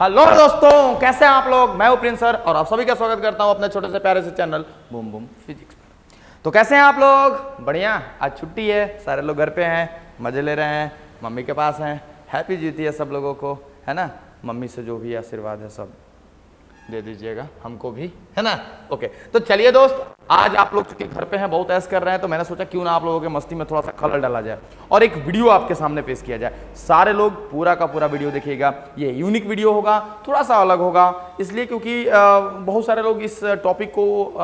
Hello दोस्तों, कैसे हैं आप लोग। मैं हूं प्रिंस सर और आप सभी का स्वागत करता हूं अपने छोटे से प्यारे से चैनल बूम बूम फिजिक्स पर। तो कैसे हैं आप लोग? बढ़िया। आज छुट्टी है, सारे लोग घर पे हैं, मजे ले रहे हैं, मम्मी के पास हैं। हैप्पी जीती है सब लोगों को, है ना। मम्मी से जो भी आशीर्वाद है सब दे दीजिएगा हमको भी, है ना। ओके, तो चलिए दोस्त, आज आप लोग चूंकि घर पे हैं, बहुत ऐश कर रहे हैं, तो मैंने सोचा क्यों ना आप लोगों के मस्ती में थोड़ा सा कलर डाला जाए और एक वीडियो आपके सामने पेश किया जाए। सारे लोग पूरा का पूरा वीडियो देखिएगा। ये यूनिक वीडियो होगा, थोड़ा सा अलग होगा, इसलिए क्योंकि बहुत सारे लोग इस टॉपिक को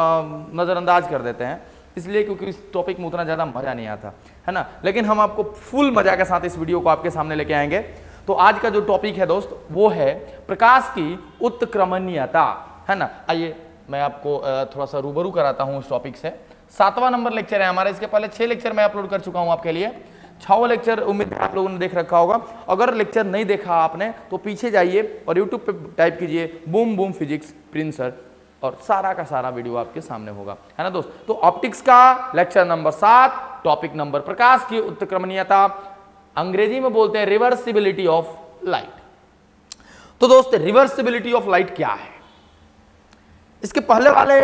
नज़रअंदाज कर देते हैं, इसलिए क्योंकि इस टॉपिक में उतना ज़्यादा मज़ा नहीं आता, है ना। लेकिन हम आपको फुल मज़ा के साथ इस वीडियो को आपके सामने लेके आएंगे। तो आज का जो टॉपिक है दोस्त, वो है प्रकाश की उत्क्रमणीयता, है ना। आइए मैं आपको थोड़ा सा रूबरू कराता हूँ इस टॉपिक से। 7वां नंबर लेक्चर है हमारा। इसके पहले 6 लेक्चर मैं अपलोड कर चुका हूँ आपके लिए। 6वां लेक्चर उम्मीद है आप लोगों ने देख रखा होगा। अगर लेक्चर नहीं देखा आपने तो पीछे जाइए और यूट्यूब पे टाइप कीजिए boom boom physics Prince sir, और सारा का सारा वीडियो आपके सामने होगा, है ना दोस्त। तो ऑप्टिक्स का लेक्चर नंबर 7, टॉपिक नंबर प्रकाश की उत्क्रमणीयता, अंग्रेजी में बोलते हैं रिवर्सिबिलिटी ऑफ लाइट। तो दोस्त, रिवर्सिबिलिटी ऑफ लाइट क्या है? इसके पहले वाले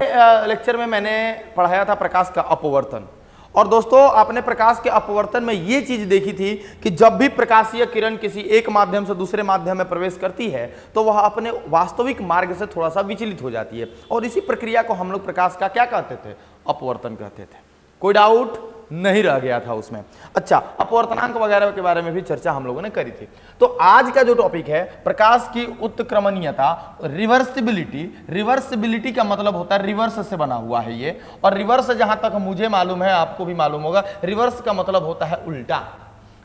लेक्चर में मैंने पढ़ाया था प्रकाश का अपवर्तन। और दोस्तों, आपने प्रकाश के अपवर्तन में यह चीज देखी थी कि जब भी प्रकाशीय किरण किसी एक माध्यम से दूसरे माध्यम में प्रवेश करती है तो वह अपने वास्तविक मार्ग से थोड़ा सा विचलित हो जाती है, और इसी प्रक्रिया को हम लोग प्रकाश का क्या कहते थे? अपवर्तन कहते थे। कोई डाउट नहीं रह गया था उसमें। अच्छा, अपवर्तनांक वगैरह के बारे में भी चर्चा हम लोगों ने करी थी। तो आज का जो टॉपिक है प्रकाश की उत्क्रमणीयता, रिवर्सिबिलिटी। रिवर्सिबिलिटी का मतलब होता है रिवर्स से बना हुआ है ये, और रिवर्स जहां तक मुझे मालूम है आपको भी मालूम होगा, रिवर्स का मतलब होता है उल्टा।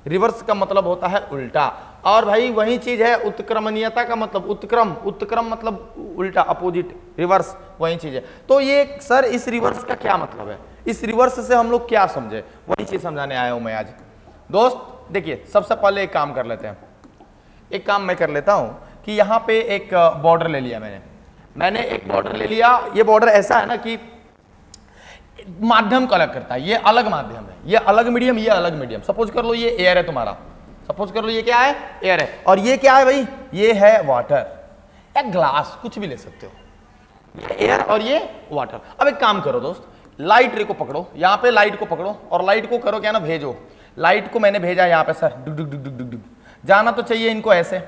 रिवर्स का मतलब होता है उल्टा। और भाई वही चीज है उत्क्रमणीयता का मतलब उत्क्रम। उत्क्रम मतलब उल्टा, अपोजिट, रिवर्स, वही चीज है। तो ये सर, इस रिवर्स का क्या मतलब है? इस रिवर्स से हम लोग क्या समझे, वही चीज समझाने आया हूं मैं आज। दोस्त देखिए, सबसे पहले एक काम कर लेते हैं। एक काम मैं कर लेता हूं कि यहां पे एक बॉर्डर ले लिया मैंने एक बॉर्डर ले लिया। ये बॉर्डर ऐसा है ना कि माध्यम को अलग करता है। ये अलग माध्यम है, ये अलग मीडियम, ये अलग मीडियम। सपोज कर लो ये एयर है तुम्हारा, सपोज कर लो ये क्या है? एयर है। और ये क्या है भाई? ये है वाटर या ग्लास, कुछ भी ले सकते हो। ये एयर और ये वाटर। अब एक काम करो दोस्त, लाइट रे को पकड़ो, यहां पे लाइट को पकड़ो और लाइट को करो क्या ना, भेजो। लाइट को मैंने भेजा यहां पे सर, डुग डुग डुग डुग डुग डुग। जाना तो चाहिए इनको ऐसे,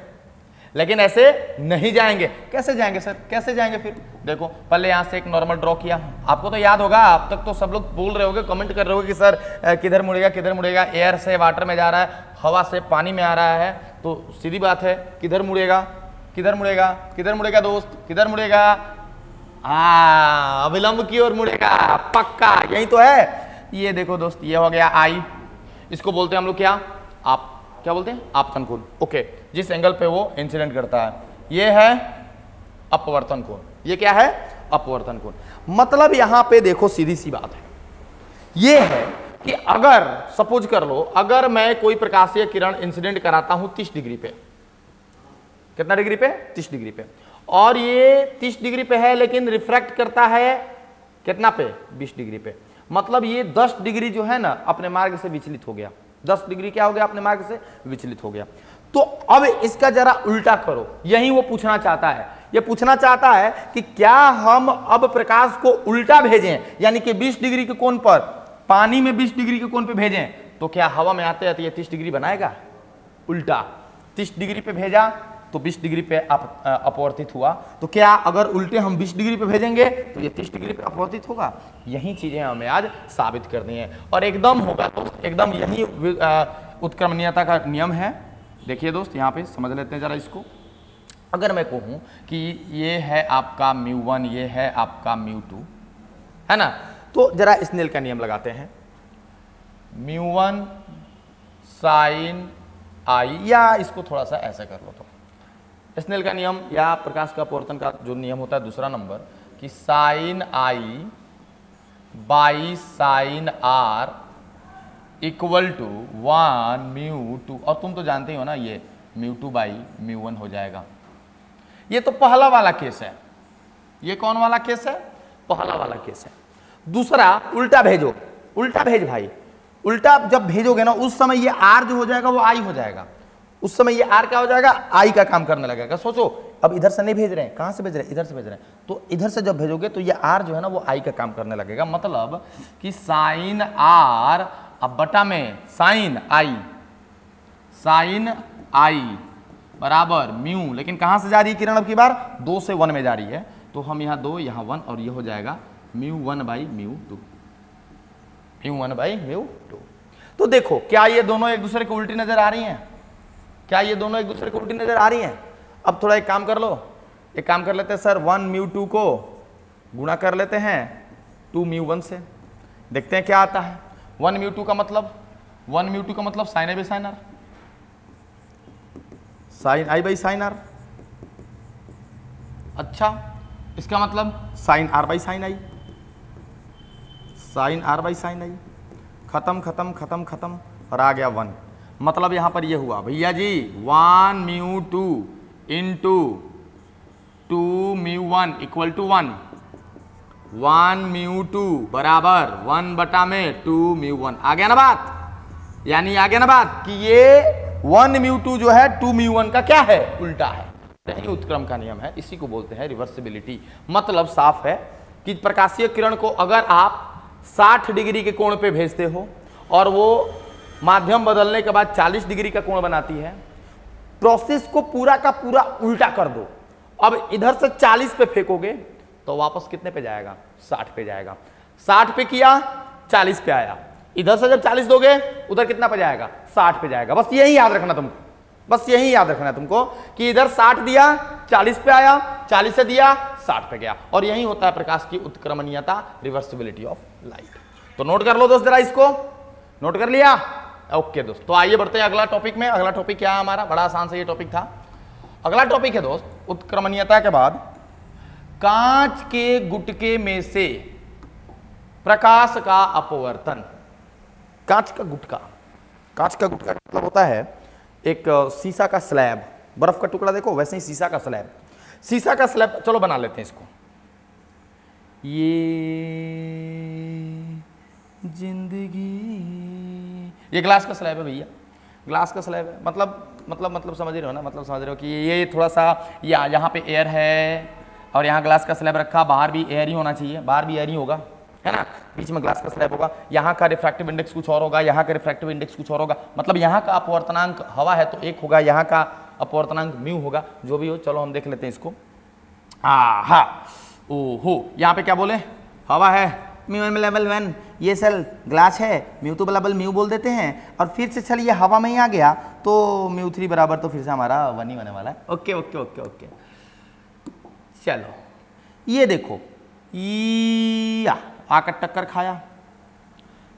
लेकिन ऐसे नहीं जाएंगे। कैसे जाएंगे सर? कैसे जाएंगे फिर? देखो, पहले यहां से एक नॉर्मल ड्रॉ किया। आपको तो याद होगा, अब तक तो सब लोग बोल रहे होगे, कमेंट कर रहे होगे कि सर किधर मुड़ेगा, किधर मुड़ेगा। एयर से वाटर में जा रहा है, हवा से पानी में आ रहा है, तो सीधी बात है किधर मुड़ेगा, किधर मुड़ेगा, किधर मुड़ेगा दोस्त, किधर मुड़ेगा? अविलंब की ओर मुड़ेगा, पक्का यही तो है। ये देखो दोस्त, ये हो गया आई। इसको बोलते हैं हम लोग क्या? आप क्या बोलते हैं? आपतन कोण। ओके, जिस एंगल पे वो इंसिडेंट करता है। ये है अपवर्तन कोण। ये क्या है? अपवर्तन कोण। मतलब यहां पे देखो, सीधी सी बात है, ये है कि अगर सपोज कर लो, अगर मैं कोई प्रकाशीय किरण इंसिडेंट कराता हूं 30 डिग्री पे। कितना डिग्री पे? 30 डिग्री पे। और ये 30 डिग्री पे है, लेकिन रिफ्रैक्ट करता है कितना पे? 20 डिग्री पे। मतलब ये 10 डिग्री जो है ना, अपने मार्ग से विचलित हो गया। 10 डिग्री क्या हो गया? अपने मार्ग से विचलित हो गया। तो अब इसका जरा उल्टा करो, यही वो पूछना चाहता है। ये पूछना चाहता है कि क्या हम अब प्रकाश को उल्टा भेजें, यानी कि 20 डिग्री के कोण पर, पानी में 20 डिग्री के कोण पे भेजें, तो क्या हवा में आते आते ये 30 डिग्री बनाएगा? उल्टा 30 डिग्री पे भेजा तो 20 डिग्री पे अपवर्तित हुआ। तो क्या अगर उल्टे हम 20 डिग्री पे भेजेंगे तो ये 30 डिग्री पे अपवर्तित होगा? यही चीजें हमें आज साबित करनी है, और एकदम होगा दोस्त, एकदम यही उत्क्रमणीयता का नियम है। देखिए दोस्त, यहाँ पे समझ लेते हैं जरा इसको। अगर मैं कहूँ कि ये है आपका μ1, ये है आपका μ2, है ना, तो जरा स्नेल का नियम लगाते हैं। μ1 sin I, या इसको थोड़ा सा ऐसा कर लो, तो स्नेल का नियम या प्रकाश का अपवर्तन का जो नियम होता है दूसरा नंबर, कि sine I by sine R equal to 1 μ2। और तुम तो जानते ही हो ना, ये μ2 बाई μ1 हो जाएगा। ये तो पहला वाला केस है। ये कौन वाला केस है? पहला वाला केस है। दूसरा, उल्टा भेजो, उल्टा भेज भाई। उल्टा जब भेजोगे ना, उस समय ये R जो हो जाएगा वो I हो जाएगा। उस समय ये आर क्या हो जाएगा, आई का काम करने लगेगा। सोचो अब इधर से नहीं भेज रहे हैं, कहां से भेज रहे हैं, इधर से भेज रहे हैं, तो इधर से जब भेजोगे तो ये आर जो है ना वो आई का काम करने लगेगा। मतलब कि साइन आर अब बटा में साइन आई बराबर म्यू, लेकिन कहां से जा रही है किरण अब की बार, 2 से 1 में जा रही है, तो हम यहाँ 2 यहाँ 1 और ये हो जाएगा mu 1 by mu 2, mu 1 by mu 2। तो देखो क्या ये दोनों एक दूसरे को उल्टी नजर आ रही हैं, क्या ये दोनों एक दूसरे को उल्टी नजर आ रही हैं। अब थोड़ा एक काम कर लो, एक काम कर लेते हैं सर, 1 म्यू 2 को गुणा कर लेते हैं 2 म्यू 1 से, देखते हैं क्या आता है। 1 म्यू 2 का मतलब, 1 म्यू 2 का मतलब sine i by sine r, sine i by sine r. अच्छा इसका मतलब sine r by sine i, sine r by sine i, खत्म खत्म खत्म खत्म और आ गया 1। मतलब यहां पर ये हुआ भैया जी 1 mu 2 into 2 mu 1 equal to 1, 1 mu 2 बराबर 1 बटा में 2 म्यू 1। आ गया ना बात, यानी आ गया ना बात कि ये 1 म्यू 2 जो है 2 म्यू 1 का क्या है, उल्टा है। यही उत्क्रम का नियम है, इसी को बोलते हैं रिवर्सिबिलिटी। मतलब साफ है कि प्रकाशीय किरण को अगर आप 60 डिग्री के कोण पे भेजते हो और वो माध्यम बदलने के बाद 40 डिग्री का कोण बनाती है, प्रोसेस को पूरा का पूरा उल्टा कर दो। अब इधर से 40 पे फेंकोगे तो वापस कितने पे जाएगा, 60 पे जाएगा। 60 पे किया 40 पे आया, इधर से जब 40 दोगे उधर कितना पे जाएगा, 60 पे जाएगा। बस यही याद रखना तुमको, बस यही याद रखना है तुमको कि इधर 60 दिया 40 पे आया, 40 से दिया 60 पे गया। और यही होता है प्रकाश की उत्क्रमणीयता, रिवर्सिबिलिटी ऑफ लाइट। तो नोट कर लो दोस्त जरा, इसको नोट कर लिया, ओके दोस्त। तो आइए बढ़ते हैं अगला टॉपिक में। अगला टॉपिक क्या है हमारा, बड़ा आसान से ये टॉपिक था। अगला टॉपिक है दोस्त उत्क्रमणीयता के बाद कांच के गुटके में से प्रकाश का अपवर्तन। कांच का गुटका, कांच का गुटका मतलब होता है एक शीशा का स्लैब, बर्फ का टुकड़ा देखो वैसे ही शीशा का स्लैब, शीशा का स्लैब। चलो बना लेते हैं इसको। ये जिंदगी, ये ग्लास का स्लैब है भैया, ग्लास का स्लैब है। मतलब समझ रहे हो ना, मतलब समझ रहे हो कि ये थोड़ा सा यहाँ पे एयर है और यहाँ ग्लास का स्लैब रखा, बाहर भी एयर ही होना चाहिए, बाहर भी एयर ही होगा, है ना, बीच में ग्लास का स्लैब होगा। यहाँ का रिफ्रैक्टिव इंडेक्स कुछ और होगा, यहाँ का रिफ्रैक्टिव इंडेक्स कुछ और होगा। मतलब यहाँ का अपवर्तनांक हवा है तो 1 होगा, यहाँ का अपवर्तनांक म्यू होगा, जो भी हो। चलो हम देख लेते हैं इसको। हाँ ओहो, यहाँ पे क्या बोले, हवा है, म्यू लेवल 1, ये सेल ग्लास है, म्यू 2 बराबर म्यू बोल देते हैं। और फिर से चल ये हवा में ही आ गया तो म्यू 3 बराबर तो फिर से हमारा 1 ही होने वाला है। ओके ओके ओके ओके, चलो ये देखो, या आकर टक्कर खाया,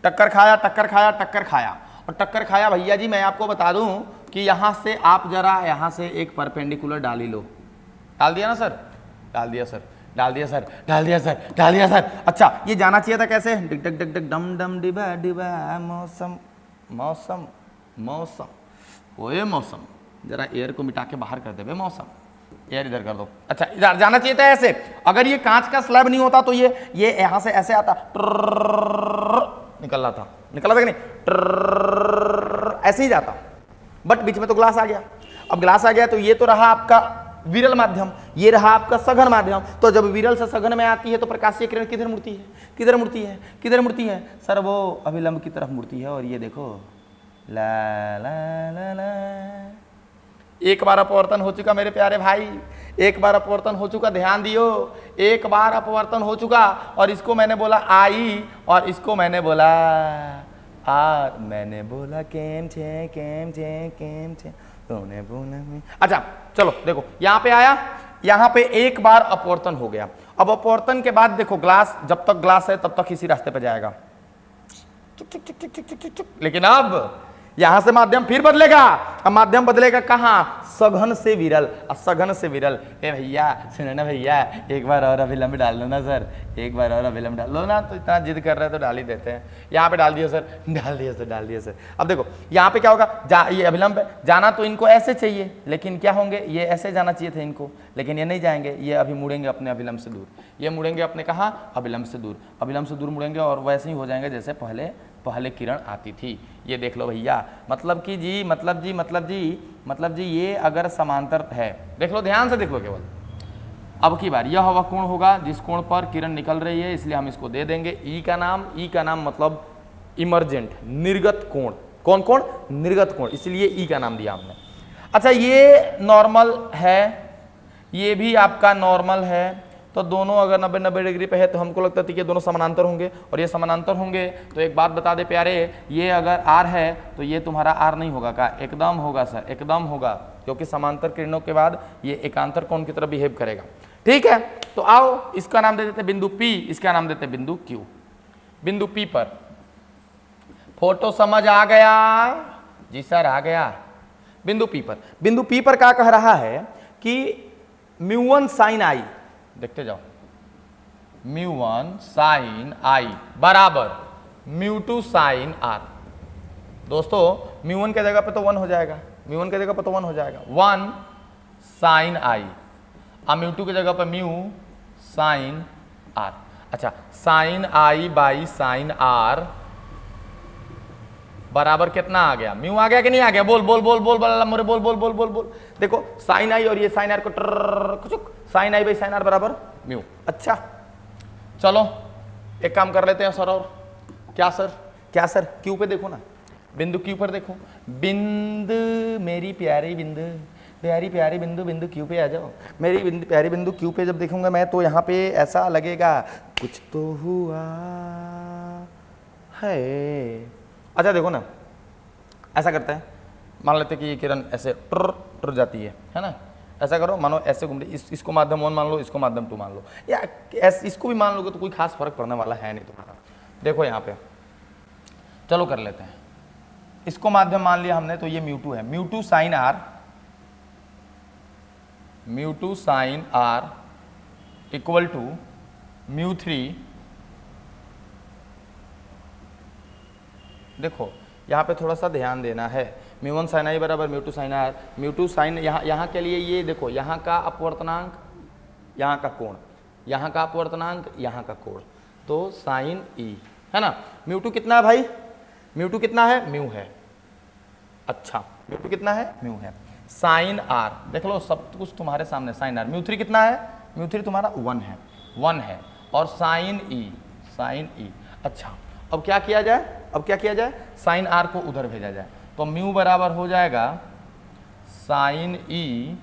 टक्कर खाया, टक्कर खाया, टक्कर खाया। और टक्कर खाया भैया जी, मैं आपको बता दूं कि यहां से आप जरा यहां से एक परपेंडिकुलर डाल ही लो। डाल दिया ना सर, डाल दिया सर, डाल दिया सर, डाल दिया सर, डाल दिया सर। अच्छा ये जाना चाहिए था कैसे, डिक डक डक डक डम डम डिबा डिबा, मौसम मौसम मौसम, ओए मौसम, जरा एयर को मिटा के बाहर कर दे बे, मौसम, एयर इधर कर दो। अच्छा इधर जाना चाहिए था ऐसे। अगर ये कांच का स्लैब नहीं होता तो ये यहां से ऐसे आता, निकल रहा था, निकला था कि नहीं, ऐसे ही जाता। बट बीच में तो ग्लास आ गया। अब ग्लास आ गया तो ये तो रहा आपका विरल माध्यम, ये रहा आपका सघन माध्यम। तो जब विरल से सघन में आती है तो प्रकाशीय किरण किधर मुड़ती है, किधर मुड़ती है, किधर मुड़ती है सर, वो अभिलंब की तरफ मुड़ती है। और ये देखो ला ला ला ला, एक बार अपवर्तन हो चुका मेरे प्यारे भाई, एक बार अपवर्तन हो चुका, ध्यान दियो, एक बार अपवर्तन हो चुका। और इसको मैंने बोला आई और इसको मैंने बोला आर, मैंने बोला केम छे केम छे केम छे, तूने बोला मैं। अच्छा चलो देखो यहाँ पे आया, यहाँ पे एक बार अपवर्तन हो गया। अब अपवर्तन के बाद देखो ग्लास, जब तक ग्लास है तब तक इसी रास्ते पे जाएगा, लेकिन अब यहां से माध्यम फिर बदलेगा। अब माध्यम बदलेगा कहां, सघन से विरल। सघन से विरल, ए भैया सुनो ना भैया, एक बार और अभिलंब डाल लो ना सर, एक बार और अभिलंब डाल लो ना, तो इतना जिद कर रहे हैं तो डाल ही देते हैं। यहाँ पे डाल दिया सर, डाल दिया सर, डाल दिया सर। अब देखो यहाँ पे क्या होगा, ये अभिलंब जाना तो इनको ऐसे चाहिए, लेकिन क्या होंगे, ये ऐसे जाना चाहिए थे इनको, लेकिन ये नहीं जाएंगे, ये अभी मुड़ेंगे अपने अभिलंब से दूर। ये मुड़ेंगे अपने कहाँ, अभिलंब से दूर, अभिलंब से दूर मुड़ेंगे और वैसे ही हो जाएंगे जैसे पहले पहले किरण आती थी। ये देख लो भैया, मतलब कि ये अगर समांतर है, देख लो ध्यान से देख लो केवल। अब की बार यह वह कोण होगा जिस कोण पर किरण निकल रही है, इसलिए हम इसको दे देंगे ई का नाम मतलब इमर्जेंट, निर्गत कोण। कौन कोण? निर्गत कोण, इसलिए ई का नाम दिया हमने। अच्छा, ये नॉर्मल है, ये भी आपका नॉर्मल है, तो दोनों अगर 90-90 डिग्री पे है तो हमको लगता है कि ये दोनों समानांतर होंगे, और ये समानांतर होंगे तो एक बात बता दे प्यारे, ये अगर आर है तो ये तुम्हारा आर नहीं होगा का? एकदम होगा सर, एकदम होगा, क्योंकि समांतर किरणों के बाद ये एकांतर कोण की तरह बिहेव करेगा। ठीक है, तो आओ इसका नाम दे देते बिंदु P, इसका नाम देते बिंदु Q। बिंदु P पर फोटो समझ आ गया? जी सर आ गया। बिंदु P पर क्या कह रहा है कि μ1 sin I, देखते जाओ, μ1 sin I बराबर μ2 sin R। दोस्तों μ1 के जगह पे तो 1 हो जाएगा, μ1 के जगह पे तो 1 हो जाएगा, 1 sin I, और μ2 की जगह पर म्यू sin R। अच्छा, sin I by sin R बराबर कितना आ गया? म्यू आ गया कि नहीं आ गया? बोल बोल बोल बोल बोल मोरे बोल बोल बोल बोल बोल। देखो sin I और ये sin R को कुछ sin I by sin R बराबर म्यू। अच्छा चलो एक काम कर लेते हैं सर, और क्या सर क्यू पे देखो ना, बिंदु क्यू पर देखो, बिंदु मेरी प्यारी बिंदु, प्यारी प्यारी बिंदु, बिंदु क्यू पे आ जाओ। मेरी प्यारी बिंदु क्यू पे जब देखूंगा मैं तो यहाँ पे ऐसा लगेगा कुछ तो हुआ है। अच्छा देखो ना, ऐसा करते हैं, मान लेते कि ये किरण ऐसे टुर जाती है ना, ऐसा करो, मानो ऐसे घूम रही, इसको माध्यम 1 मान लो, इसको माध्यम 2 मान लो, या इसको भी मान लोगे तो कोई खास फर्क पड़ने वाला है नहीं तुम्हारा। देखो यहाँ पे चलो कर लेते हैं, इसको माध्यम मान लिया हमने, तो ये μ2 है, μ2 sin R इक्वल टू μ3। देखो यहाँ पे थोड़ा सा ध्यान देना है, μ1 sin I बराबर μ2 sin R, μ2 sin यहाँ के लिए ये देखो, यहाँ का अपवर्तनांक, यहाँ का कोण, यहाँ का अपवर्तनांक, यहाँ का कोण, तो sin E है ना। μ2 कितना है भाई? μ2 कितना है? म्यू है। अच्छा μ2 कितना है? म्यू है। sin R देख लो, सब कुछ तुम्हारे सामने, sin R। μ3 कितना है? μ3 तुम्हारा 1 है, और sin E। अच्छा अब क्या किया जाए? sin R को उधर भेजा जाए, तो म्यू बराबर हो जाएगा sin E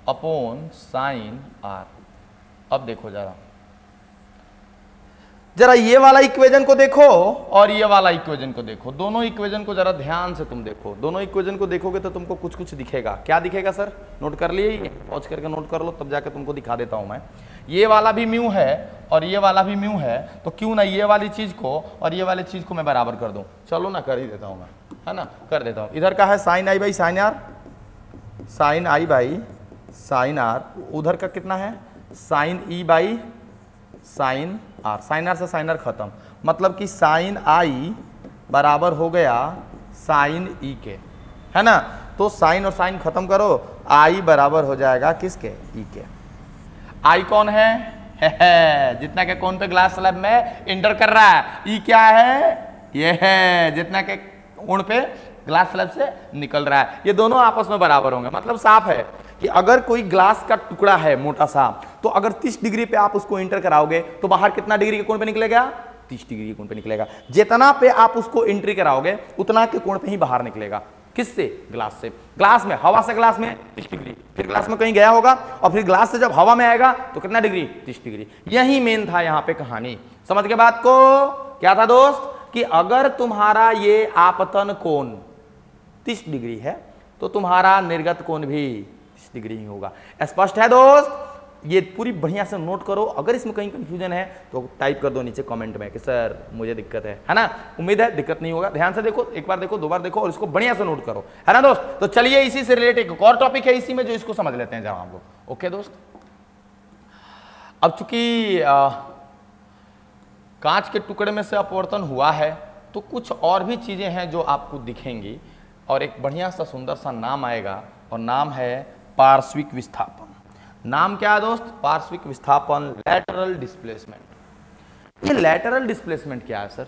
upon sin R। अब देखो जरा ये वाला इक्वेशन को देखो और ये वाला इक्वेशन को देखो, दोनों इक्वेशन को जरा ध्यान से तुम देखो। दोनों इक्वेशन को देखोगे तो तुमको कुछ दिखेगा। क्या दिखेगा सर? नोट कर लिए? पॉज करके नोट कर लो, तब जाके तुमको दिखा देता हूं मैं। ये वाला भी म्यू है और ये वाला भी म्यू है, तो क्यों ना ये वाली चीज को और ये वाली चीज को मैं बराबर कर दूं। चलो ना, कर ही देता हूं मैं, है ना, कर देता हूं। इधर का है sin I by sin R, sin I by sin R, उधर का कितना है? sin E by sin R, sin R से sin R खत्म, मतलब कि sin I बराबर हो गया sin E के, है ना। तो sin और sin खत्म करो, I बराबर हो जाएगा किसके? E के। I कौन है? जितना के कौन पे ग्लास स्लैब में इंटर कर रहा है, E क्या है? ये है जितना के कोण पे ग्लास स्लैब से निकल रहा है। ये दोनों आपस में बराबर होंगे, मतलब साफ है कि अगर कोई ग्लास का टुकड़ा है मोटा सा, तो अगर 30 डिग्री पे आप उसको इंटर कराओगे तो बाहर कितना डिग्री के कोण पे निकलेगा? 30 डिग्री के कोण पे निकलेगा। जितना पे आप उसको एंट्री कराओगे उतना के कोण पे ही बाहर निकलेगा। किससे? ग्लास से। ग्लास में, हवा से ग्लास में 30 डिग्री, फिर ग्लास में कहीं गया होगा और फिर ग्लास से जब हवा में आएगा तो कितना डिग्री? 30 डिग्री। यही मेन था यहाँ पे कहानी। समझ के बात को? क्या था दोस्त कि अगर तुम्हारा ये आपतन कोण 30 डिग्री है तो तुम्हारा निर्गत कोण भी 30 डिग्री ही होगा। स्पष्ट है दोस्त? ये पूरी बढ़िया से नोट करो। अगर इसमें कहीं कंफ्यूजन है तो टाइप कर दो नीचे कमेंट में कि सर मुझे दिक्कत है ना। उम्मीद है दिक्कत नहीं होगा। ध्यान से देखो, एक बार देखो, दो बार देखो और इसको बढ़िया से नोट करो, है ना दोस्त। तो चलिए इसी से रिलेटेड एक और टॉपिक है इसी में, जो इसको समझ लेते हैं जरा हम लोग। ओके दोस्त, अब चूंकि कांच के टुकड़े में से अपवर्तन हुआ है तो कुछ और भी चीजें हैं जो आपको दिखेंगी और एक बढ़िया सा सुंदर सा नाम आएगा और नाम है पार्श्विक विस्थापन। नाम क्या है दोस्त? पार्श्विक विस्थापन, लैटरल डिस्प्लेसमेंट। ये लैटरल डिस्प्लेसमेंट क्या है सर?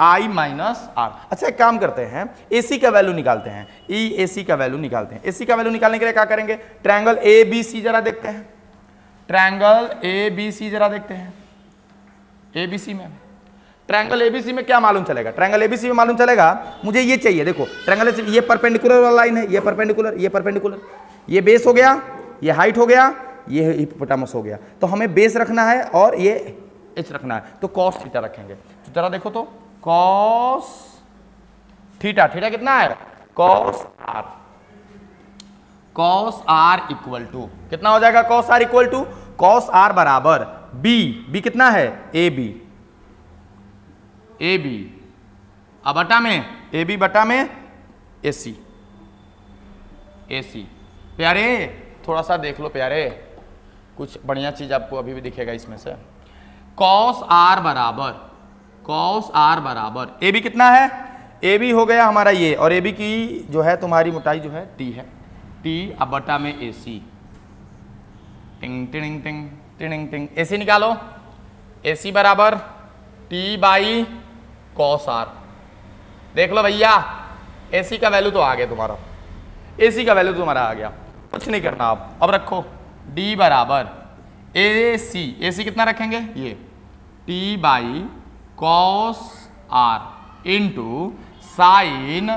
I minus are. अच्छा एक काम करते हैं, AC का वैल्यू निकालते हैं, AC का वैल्यू निकालते हैं। AC का वैल्यू निकालने के लिए क्या करेंगे, ट्रायंगल ABC जरा देखते हैं, ट्रायंगल ABC जरा देखते हैं। ABC में, ट्रायंगल ABC में क्या मालूम चलेगा, ट्रायंगल ABC में मालूम चलेगा मुझे ये चाहिए, देखो ट्रायंगल ABC, ये परपेंडिकुलर वाला लाइन है, ये परपेंडिकुलर, ये परपेंडिकुलर, ये बेस हो गया, ये हाइट हो गया, ये हिपोपोटामस हो गया। तो हमें बेस रखना है और ये एच रखना है, तो कॉस थीटा रखेंगे। तो जरा देखो तो कॉस थीटा, थीटा कितना है, cos r, cos r equal to कितना हो जाएगा, cos r equal to cos r बराबर बी कितना है, ए बी अब बटा में ए बी बटा में AC प्यारे थोड़ा सा देख लो प्यारे, कुछ बढ़िया चीज आपको अभी भी दिखेगा इसमें से। कॉस आर बराबर ए बी कितना है, ए बी हो गया हमारा ये, और ए बी की जो है तुम्हारी मोटाई जो है टी है, टी अब बटा में AC, टिंग टिंग टिंग टिंग टिंग, AC निकालो, AC बराबर टी बाई कॉस आर। देख लो भैया AC का वैल्यू तो आ गया तुम्हारा, AC का वैल्यू तुम्हारा आ गया, कुछ नहीं करना आप। अब रखो D बराबर AC कितना रखेंगे, ये T by cos r into sine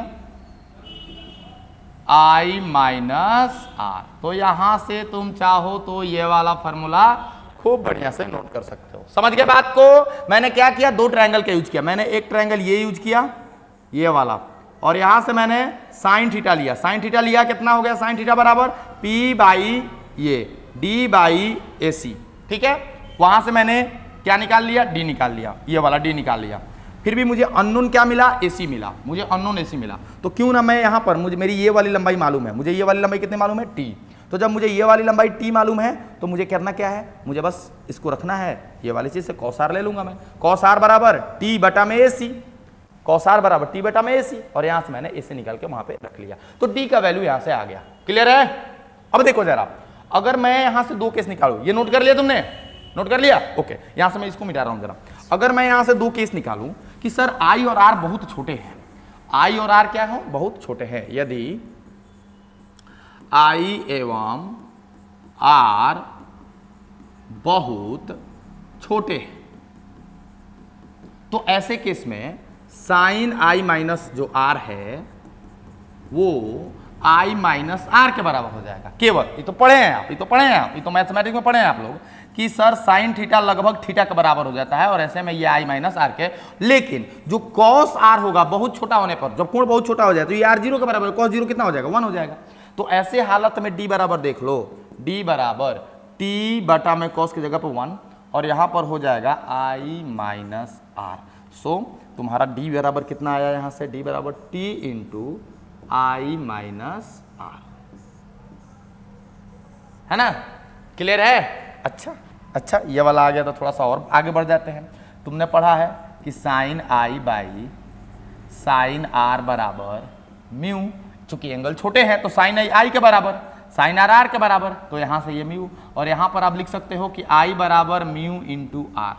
I minus r. तो यहां से तुम चाहो तो ये वाला फॉर्मूला खूब बढ़िया से नोट कर सकते हो। समझ गए बात को। मैंने क्या किया, दो ट्रायंगल का यूज किया, मैंने एक ट्रायंगल ये यूज किया, ये वाला, और यहां से मैंने साइन थीटा लिया, साइन थीटा लिया कितना हो गया, साइन थीटा बराबर P बाई ये D बाई AC, ठीक है। वहां से मैंने क्या निकाल लिया, D निकाल लिया, ये वाला D निकाल लिया। फिर भी मुझे अननोन क्या मिला, AC मिला, मुझे अननोन AC मिला। तो क्यों ना मैं यहां पर, मुझे मेरी ये वाली लंबाई मालूम है, मुझे ये वाली लंबाई कितनी मालूम है, T। तो जब मुझे ये वाली लंबाई T मालूम है तो मुझे करना क्या है, मुझे बस इसको रखना है, ये वाली चीज से कॉस आर ले लूंगा मैं, कॉस आर बराबर T बटा में AC, कॉस आर बराबर T बटा में AC, और यहां से मैंने AC निकाल के वहां पे रख लिया। तो D का वैल्यू यहां से आ गया। क्लियर है। अब देखो जरा, अगर मैं यहां से दो केस निकालूं, ये नोट कर लिया तुमने, नोट कर लिया, ओके। यहां से मैं इसको मिटा रहा हूं जरा। अगर मैं यहां से दो केस निकालूं कि सर I और R बहुत छोटे हैं, I और R क्या है, बहुत छोटे हैं, यदि I एवं R बहुत छोटे हैं, तो ऐसे केस में साइन I माइनस जो R है वो I माइनस R के बराबर हो जाएगा। केवल ये तो पढ़े हैं आप, ये तो मैथमेटिक्स में पढ़े हैं आप लोग कि सर साइन थीटा लगभग थीटा के बराबर हो जाता है, और ऐसे में ये I माइनस R के, लेकिन जो कॉस R होगा बहुत छोटा होने पर, जब कोण बहुत छोटा हो जाए तो ये R जीरो के बराबर, कॉस जीरो कितना हो जाएगा, 1 हो जाएगा। तो ऐसे हालत में D बराबर देख लो, D बराबर T बटा में कॉस की जगह पर 1, और यहां पर हो जाएगा I माइनस R। सो तुम्हारा D बराबर कितना आया, यहां से D बराबर T into I minus R, है ना। क्लियर है। अच्छा ये वाला आ गया, तो थोड़ा सा और आगे बढ़ जाते हैं। तुमने पढ़ा है कि sine I by sine R बराबर म्यू, चूंकि एंगल छोटे हैं तो साइन I के बराबर, साइन R के बराबर, तो यहां से ये म्यू, और यहां पर आप लिख सकते हो कि I बराबर म्यू इंटू R,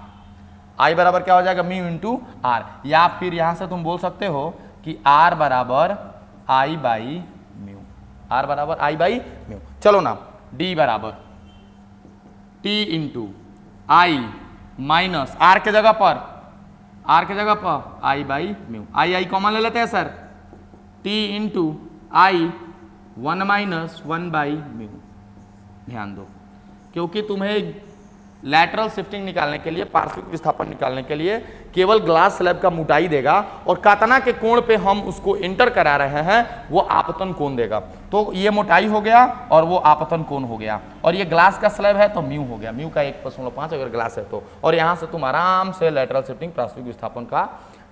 I बराबर क्या हो जाएगा, म्यू इंटू R, या फिर यहां से तुम बोल सकते हो कि R बराबर I बाई म्यू, R बराबर I बाई म्यू। चलो ना, D बराबर T into I minus R के जगह पर, I by mu, I common ले लेते हैं sir, T into I 1 minus 1 by mu. ध्यान दो, क्योंकि तुम्हें लैटरल शिफ्टिंग निकालने के लिए, पार्श्विक विस्थापन निकालने के लिए केवल ग्लास स्लैब का मोटाई देगा, और कातना के कोण पे हम उसको इंटर करा रहे हैं वो आपतन कोण देगा। तो ये मोटाई हो गया और वो आपतन कोण हो गया, और ये ग्लास का स्लैब है तो म्यू हो गया, म्यू का 1.5 अगर ग्लास है तो। और यहाँ से तुम आराम से लैटरल शिफ्टिंग पार्श्विक विस्थापन का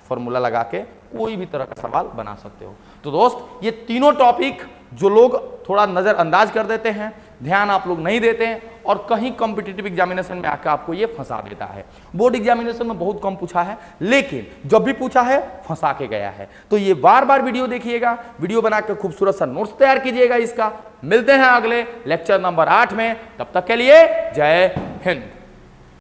फॉर्मूला लगा के कोई भी तरह का सवाल बना सकते हो। तो दोस्त, ये तीनों टॉपिक जो लोग थोड़ा नजरअंदाज कर देते हैं, ध्यान आप लोग नहीं देते हैं, और कहीं कॉम्पिटिटिव एग्जामिनेशन में आकर आपको ये फंसा देता है। बोर्ड एग्जामिनेशन में बहुत कम पूछा है, लेकिन जब भी पूछा है फंसा के गया है। तो ये बार बार वीडियो देखिएगा, वीडियो बना के खूबसूरत सा नोट्स तैयार कीजिएगा इसका। मिलते हैं अगले लेक्चर नंबर 8 में, तब तक के लिए जय हिंद।